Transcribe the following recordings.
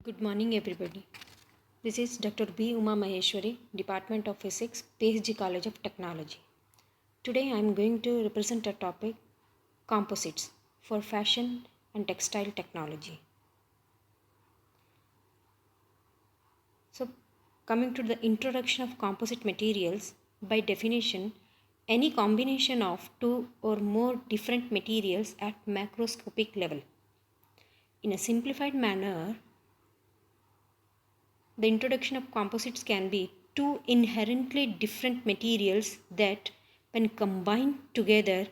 Good morning, everybody. This is Dr. B. Uma Maheshwari, Department of Physics, PSG College of Technology. Today I am going to represent a topic composites for fashion and textile technology. So, coming to the introduction of composite materials, by definition, any combination of two or more different materials at macroscopic level. In a simplified manner, the introduction of composites can be two inherently different materials that, when combined together,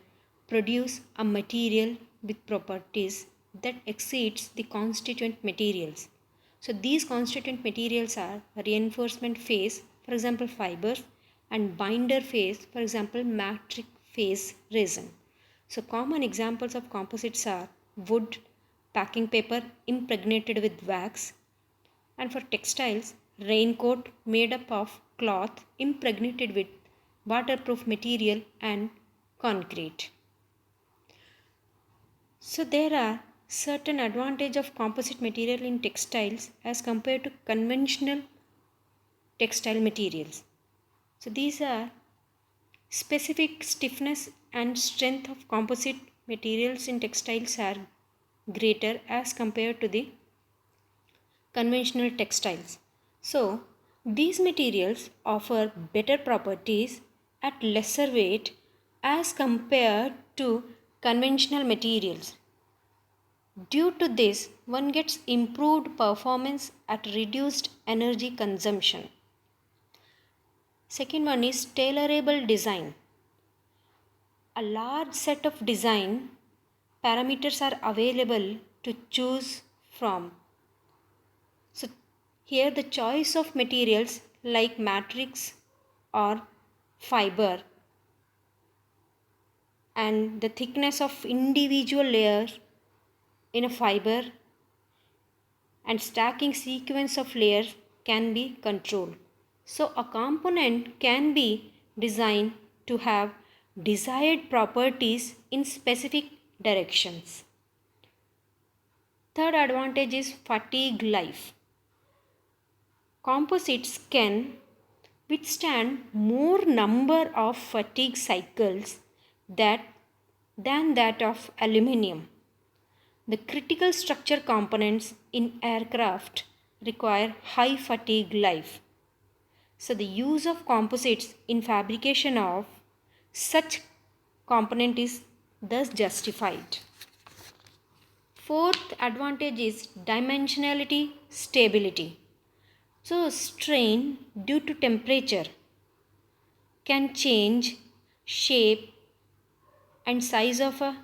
produce a material with properties that exceeds the constituent materials. So these constituent materials are reinforcement phase, for example fibers, and binder phase, for example matrix phase resin. So common examples of composites are wood, packing paper impregnated with wax, and for textiles, raincoat made up of cloth impregnated with waterproof material and concrete. So there are certain advantages of composite material in textiles as compared to conventional textile materials. So these are specific stiffness and strength of composite materials in textiles are greater as compared to the conventional textiles. So, these materials offer better properties at lesser weight as compared to conventional materials. Due to this, one gets improved performance at reduced energy consumption. Second one is tailorable design. A large set of design parameters are available to choose from. So here the choice of materials like matrix or fiber and the thickness of individual layers in a fiber and stacking sequence of layers can be controlled. So a component can be designed to have desired properties in specific directions. Third advantage is fatigue life. Composites can withstand more number of fatigue cycles than that of aluminium. The critical structure components in aircraft require high fatigue life. So the use of composites in fabrication of such component is thus justified. Fourth advantage is dimensionality, stability. So strain due to temperature can change shape and size of a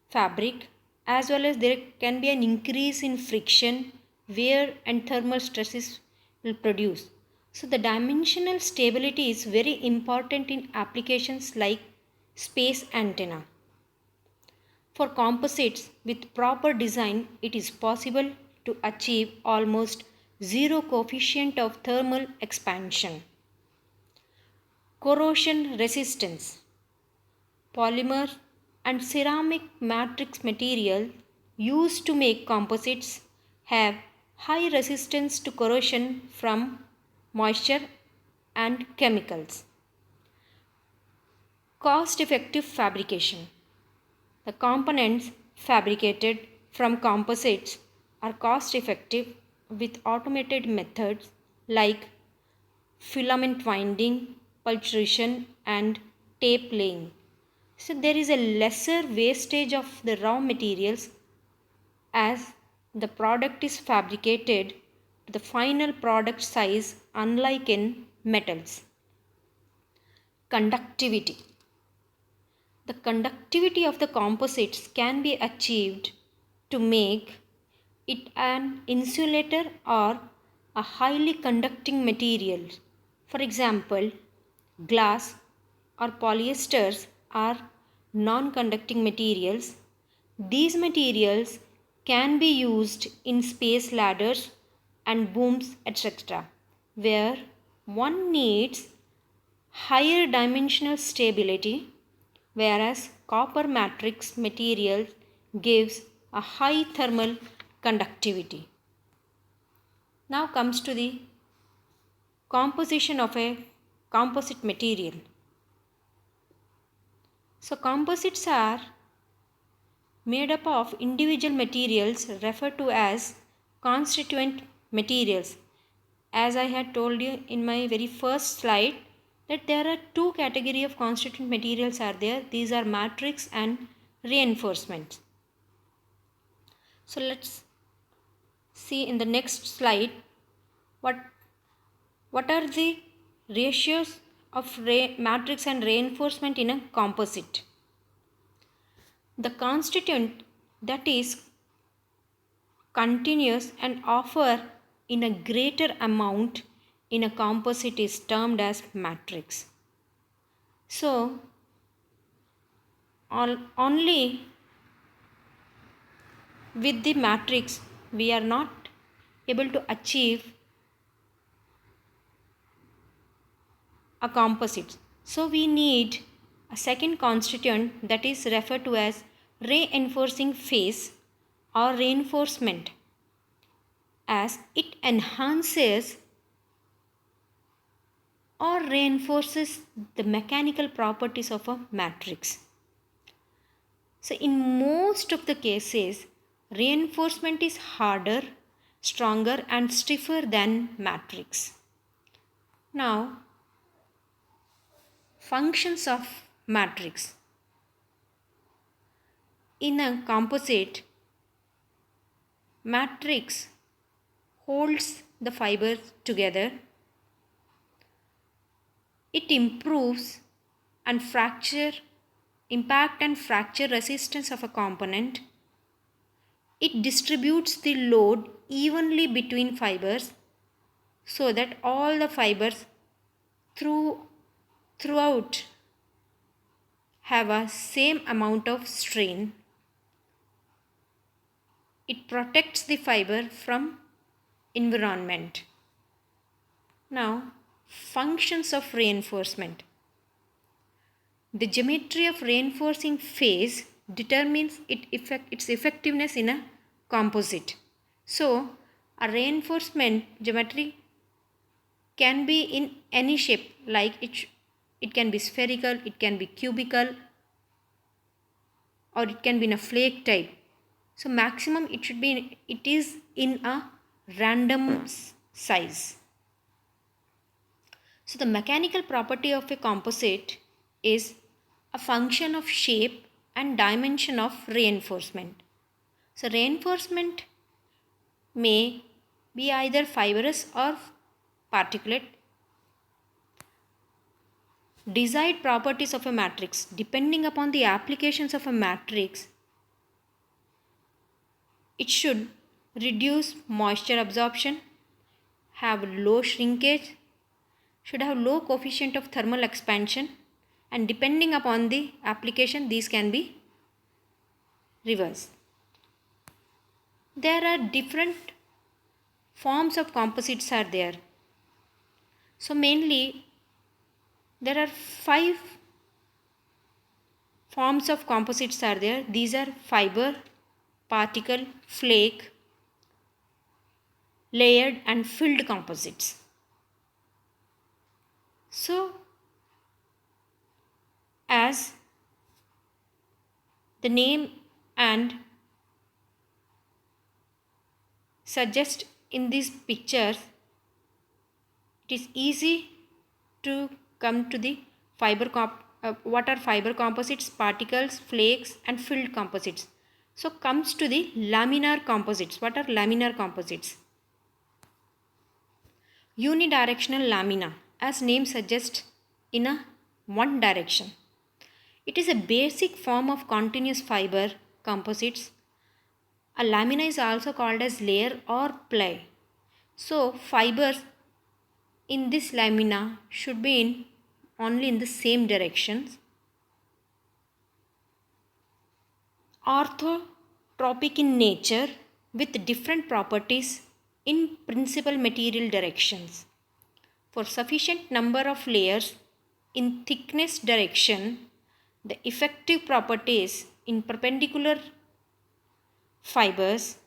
fabric, as well as there can be an increase in friction, wear and thermal stresses will produce. So the dimensional stability is very important in applications like space antenna. For composites with proper design, it is possible to achieve almost zero coefficient of thermal expansion. Corrosion resistance. Polymer and ceramic matrix material used to make composites have high resistance to corrosion from moisture and chemicals. Cost-effective fabrication. The components fabricated from composites are cost-effective with automated methods like filament winding, pultrusion and tape laying. So there is a lesser wastage of the raw materials as the product is fabricated to the final product size, unlike in metals. Conductivity. The conductivity of the composites can be achieved to make it an insulator or a highly conducting material. For example, glass or polyesters are non-conducting materials. These materials can be used in space ladders and booms, etc., where one needs higher dimensional stability, whereas copper matrix material gives a high thermal conductivity. Now comes to the composition of a composite material. So composites are made up of individual materials referred to as constituent materials. As I had told you in my very first slide, that there are two categories of constituent materials are there. These are matrix and reinforcement. So let's see in the next slide what are the ratios of matrix and reinforcement in a composite. The constituent that is continuous and offer in a greater amount in a composite is termed as matrix. So only with the matrix we are not able to achieve a composite. So we need a second constituent that is referred to as reinforcing phase or reinforcement, as it enhances or reinforces the mechanical properties of a matrix. So in most of the cases, reinforcement is harder, stronger and stiffer than matrix. Now, functions of matrix. In a composite, matrix holds the fibers together. It improves and impact and fracture resistance of a component. It distributes the load evenly between fibers so that all the fibers throughout have a same amount of strain. It protects the fiber from environment. Now, functions of reinforcement. The geometry of reinforcing phase determines its effectiveness in a composite. So, a reinforcement geometry can be in any shape, like it can be spherical, it can be cubical, or it can be in a flake type. So maximum it is in a random size. So the mechanical property of a composite is a function of shape and dimension of reinforcement. So reinforcement may be either fibrous or particulate. Desired properties of a matrix. Depending upon the applications of a matrix, it should reduce moisture absorption, have low shrinkage, should have low coefficient of thermal expansion, and depending upon the application these can be reversed. There are different forms of composites are there. So mainly there are 5 forms of composites are there. These are fiber, particle, flake, layered and filled composites. So as the name and suggest in these pictures, it is easy to come to the what are fiber composites, particles, flakes and filled composites. So comes to the laminar composites. What are laminar composites? Unidirectional lamina, as name suggests, in a one direction. It is a basic form of continuous fiber composites. A lamina is also called as layer or ply. So fibers in this lamina should be only in the same directions. Orthotropic in nature with different properties in principal material directions. For sufficient number of layers in thickness direction, the effective properties in perpendicular fibers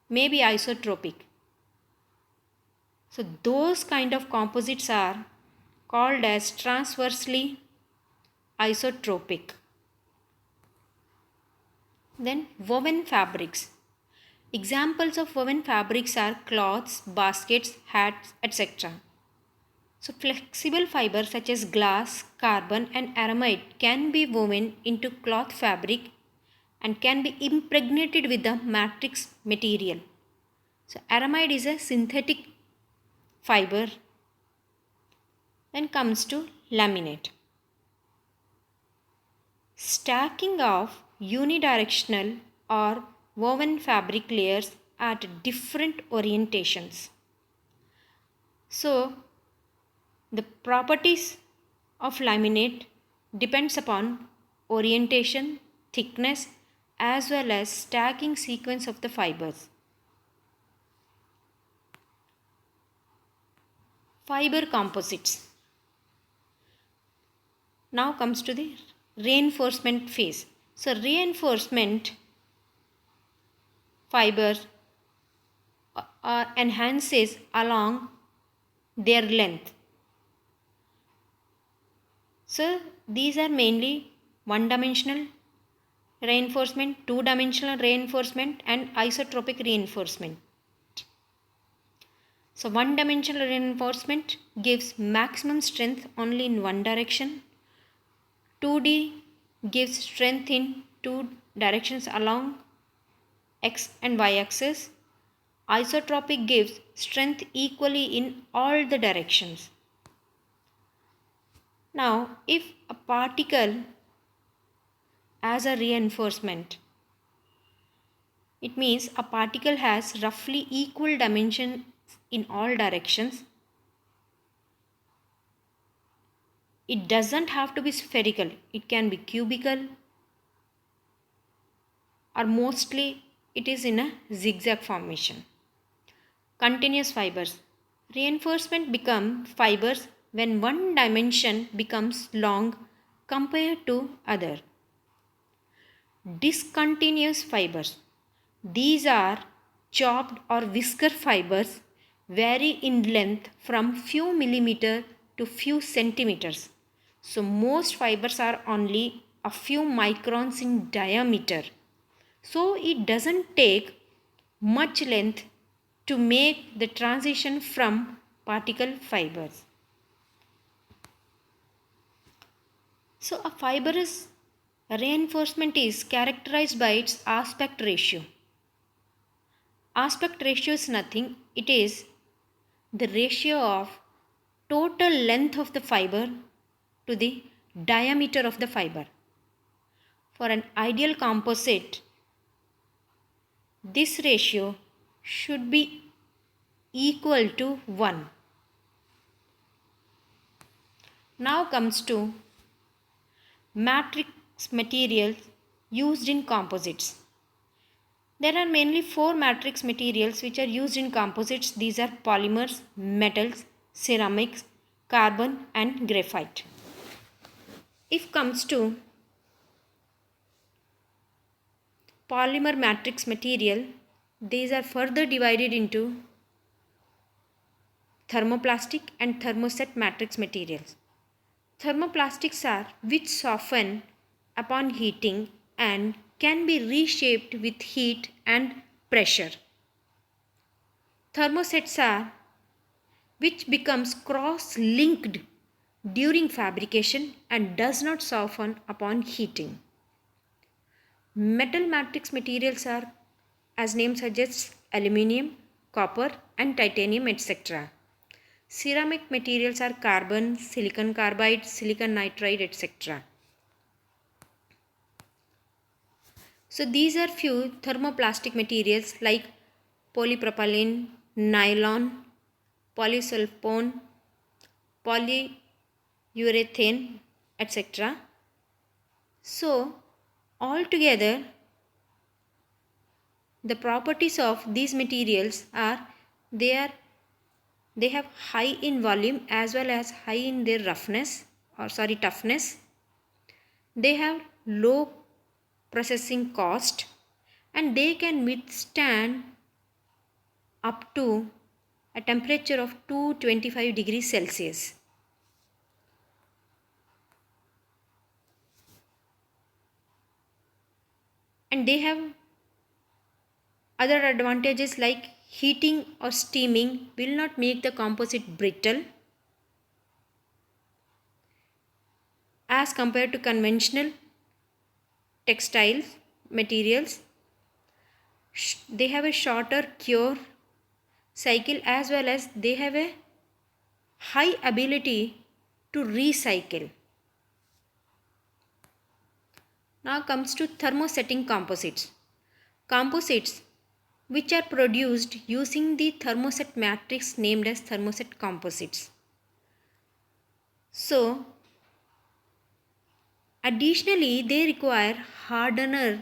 may be isotropic. So those kind of composites are called as transversely isotropic. Then woven fabrics. Examples of woven fabrics are cloths, baskets, hats, etc. So flexible fibers such as glass, carbon and aramide can be woven into cloth fabric and can be impregnated with the matrix material. So aramide is a synthetic fiber. Then comes to laminate. Stacking of unidirectional or woven fabric layers at different orientations. So the properties of laminate depends upon orientation, thickness as well as stacking sequence of the fibers. Fiber composites. Now comes to the reinforcement phase. So reinforcement fibers enhances along their length. So these are mainly one-dimensional reinforcement, two-dimensional reinforcement and isotropic reinforcement. So one-dimensional reinforcement gives maximum strength only in one direction. 2D gives strength in two directions along x and y axis. Isotropic gives strength equally in all the directions. Now, if a particle has a reinforcement, it means a particle has roughly equal dimensions in all directions. It doesn't have to be spherical. It can be cubical or mostly it is in a zigzag formation. Continuous fibers. Reinforcement become fibers when one dimension becomes long compared to other. Discontinuous fibers. These are chopped or whisker fibers, vary in length from few millimeter to few centimeters. So most fibers are only a few microns in diameter. So it doesn't take much length to make the transition from particle fibers. So a fibrous reinforcement is characterized by its aspect ratio. Aspect ratio is nothing, it is the ratio of total length of the fiber to the diameter of the fiber. For an ideal composite, this ratio should be equal to 1. Now comes to matrix materials used in composites. There are mainly 4 matrix materials which are used in composites. These are polymers, metals, ceramics, carbon and graphite. If comes to polymer matrix material, these are further divided into thermoplastic and thermoset matrix materials. Thermoplastics are which soften upon heating and can be reshaped with heat and pressure. Thermosets are which becomes cross-linked during fabrication and does not soften upon heating. Metal matrix materials are, as name suggests, aluminium, copper and titanium, etc. Ceramic materials are carbon, silicon carbide, silicon nitride, etc. So these are few thermoplastic materials like polypropylene, nylon, polysulfone, polyurethane, etc. So altogether the properties of these materials are they have high in volume as well as high in their toughness. They have low processing cost and they can withstand up to a temperature of 225 degrees Celsius. And they have other advantages like heating or steaming will not make the composite brittle as compared to conventional textiles materials. They have a shorter cure cycle as well as they have a high ability to recycle. Now comes to thermosetting composites. Composites which are produced using the thermoset matrix named as thermoset composites. So, additionally, they require hardener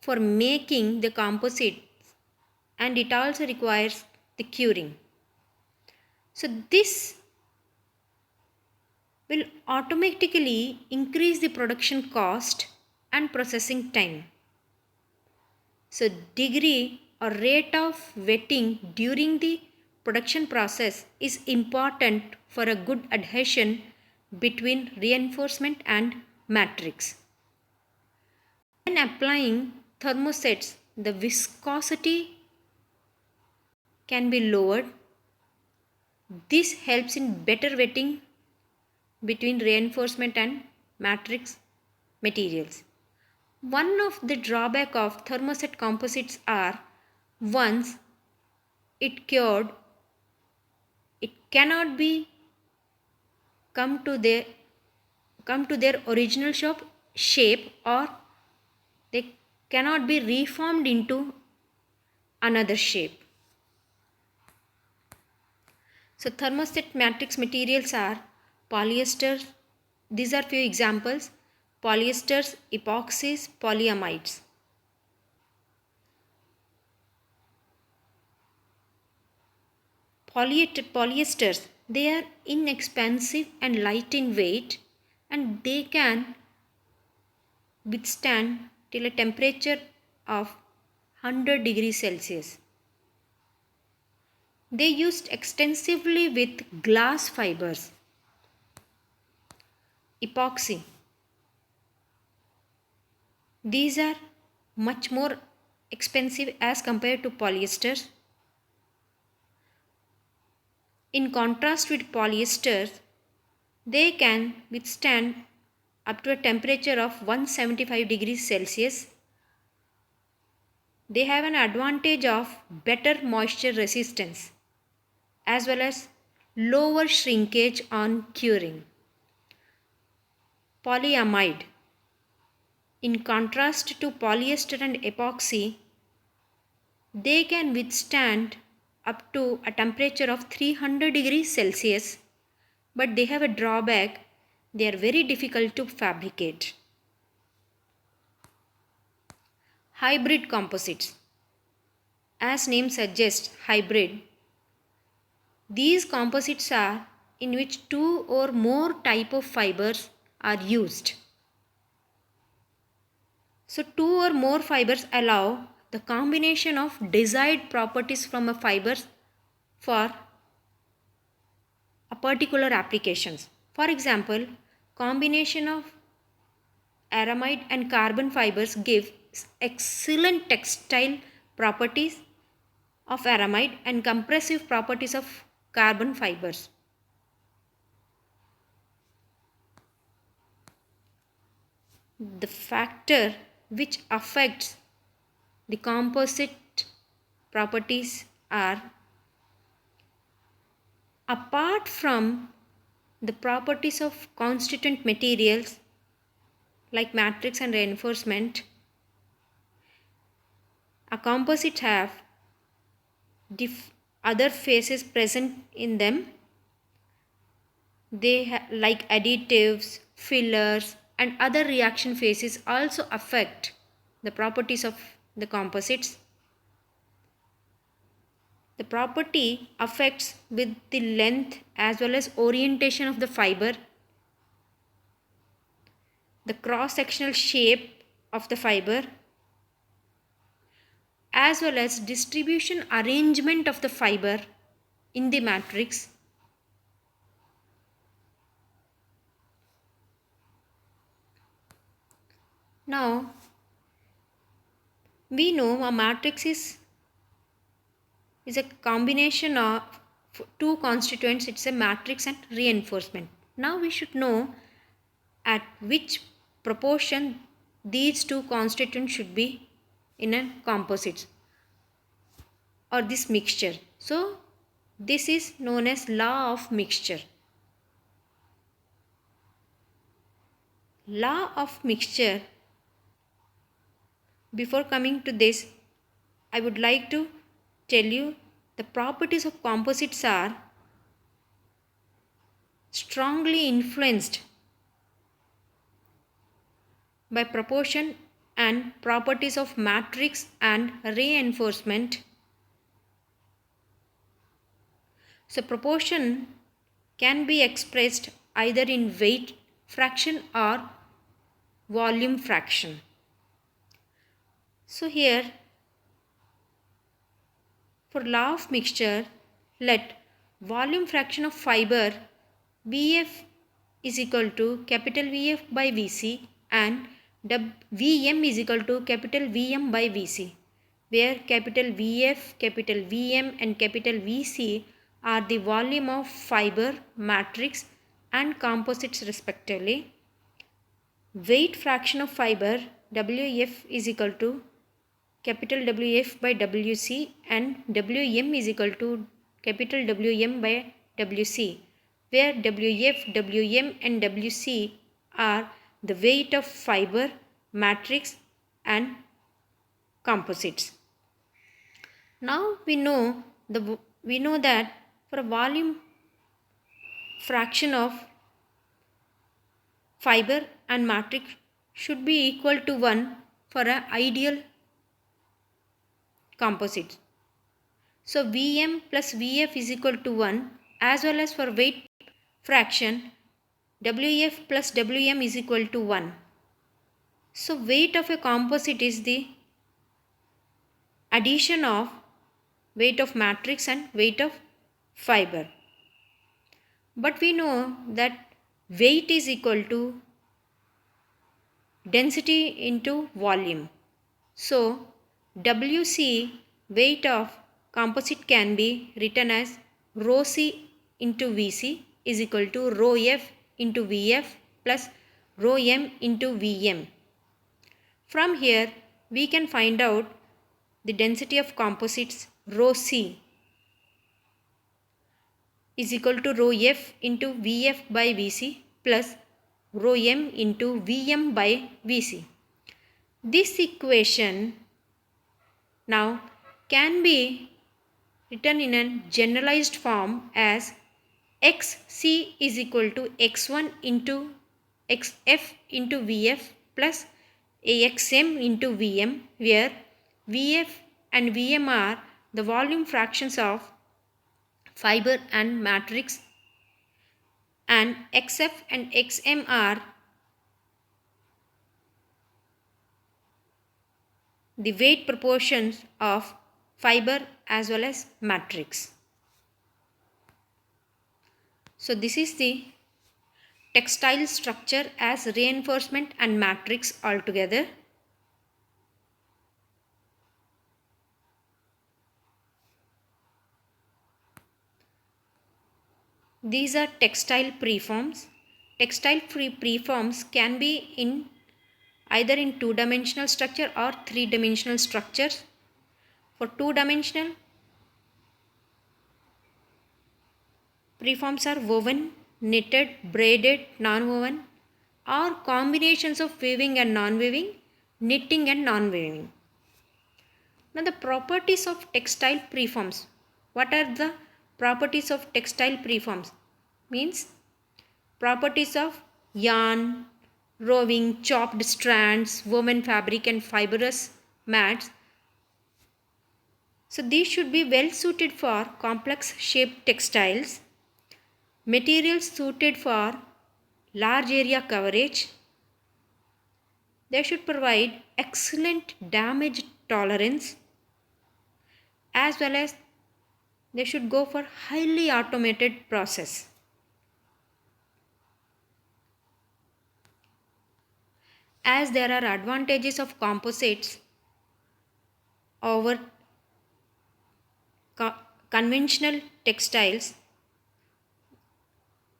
for making the composites and it also requires the curing. So, this will automatically increase the production cost and processing time. So, degree or rate of wetting during the production process is important for a good adhesion between reinforcement and matrix. When applying thermosets, the viscosity can be lowered. This helps in better wetting between reinforcement and matrix materials. One of the drawback of thermoset composites are once it cured, it cannot be come to their original shape or they cannot be reformed into another shape. So thermoset matrix materials are polyesters. These are few examples: polyesters, epoxies, polyamides. Polyesters, they are inexpensive and light in weight and they can withstand till a temperature of 100 degrees Celsius. They used extensively with glass fibers. Epoxy. These are much more expensive as compared to polyesters. In contrast with polyesters, they can withstand up to a temperature of 175 degrees Celsius. They have an advantage of better moisture resistance as well as lower shrinkage on curing. Polyamide. In contrast to polyester and epoxy, they can withstand up to a temperature of 300 degrees Celsius, but they have a drawback. They are very difficult to fabricate. Hybrid composites. As name suggests, hybrid. These composites are in which two or more type of fibers are used. So two or more fibers allow the combination of desired properties from a fiber for a particular applications. For example, combination of aramide and carbon fibers give excellent textile properties of aramide and compressive properties of carbon fibers. The factor which affects the composite properties are, apart from the properties of constituent materials like matrix and reinforcement, a composite have other phases present in them. They like additives, fillers and other reaction phases also affect the properties of the composites. The property affects with the length as well as orientation of the fiber, the cross-sectional shape of the fiber, as well as distribution arrangement of the fiber in the matrix. Now we know a matrix is a combination of two constituents. It's a matrix and reinforcement. Now we should know at which proportion these two constituents should be in a composite or this mixture. So this is known as law of mixture. Law of mixture. Before coming to this, I would like to tell you the properties of composites are strongly influenced by proportion and properties of matrix and reinforcement. So proportion can be expressed either in weight fraction or volume fraction. So here for law of mixture, let volume fraction of fiber Vf is equal to capital Vf by Vc and Vm is equal to capital Vm by Vc, where capital Vf, capital Vm and capital Vc are the volume of fiber, matrix and composites respectively. Weight fraction of fiber Wf is equal to capital Wf by Wc and Wm is equal to capital Wm by Wc, where Wf, Wm and Wc are the weight of fiber, matrix and composites. Now we know that for a volume fraction of fiber and matrix should be equal to 1 for an ideal composite. So Vm plus Vf is equal to 1, as well as for weight fraction Wf plus Wm is equal to 1. So weight of a composite is the addition of weight of matrix and weight of fiber. But we know that weight is equal to density into volume. So Wc, weight of composite, can be written as rho c into Vc is equal to rho f into Vf plus rho m into Vm. From here we can find out the density of composites. Rho c is equal to rho f into Vf by Vc plus rho m into Vm by Vc. This equation now can be written in a generalized form as xc is equal to x1 into xf into Vf plus axm into Vm, where Vf and Vm are the volume fractions of fiber and matrix and xf and xm are the weight proportions of fiber as well as matrix. So this is the textile structure as reinforcement and matrix altogether. These are textile preforms. Textile preforms can be in either in two-dimensional structure or three-dimensional structures. For two-dimensional, preforms are woven, knitted, braided, non-woven, or combinations of weaving and non-weaving, knitting and non-weaving. Now the properties of textile preforms. What are the properties of textile preforms? Means properties of yarn, roving, chopped strands, woven fabric and fibrous mats. So these should be well suited for complex shaped textiles. Materials suited for large area coverage. They should provide excellent damage tolerance as well as They should go for highly automated process. As there are advantages of composites over conventional textiles,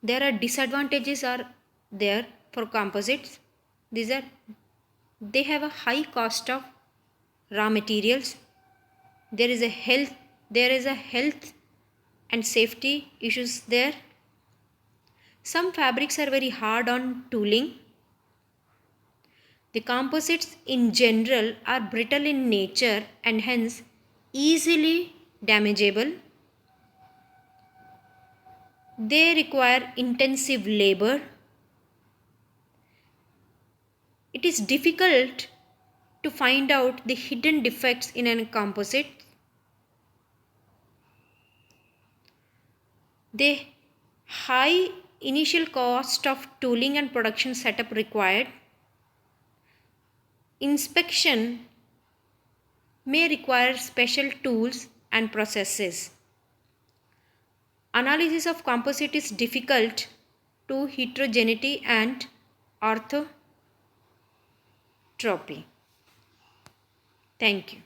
there are disadvantages are there for composites. These are, they have a high cost of raw materials. There is a health and safety issues there. Some fabrics are very hard on tooling. The composites in general are brittle in nature and hence easily damageable. They require intensive labor. It is difficult to find out the hidden defects in a composite. The high initial cost of tooling and production setup required. Inspection may require special tools and processes. Analysis of composite is difficult to heterogeneity and orthotropy. Thank you.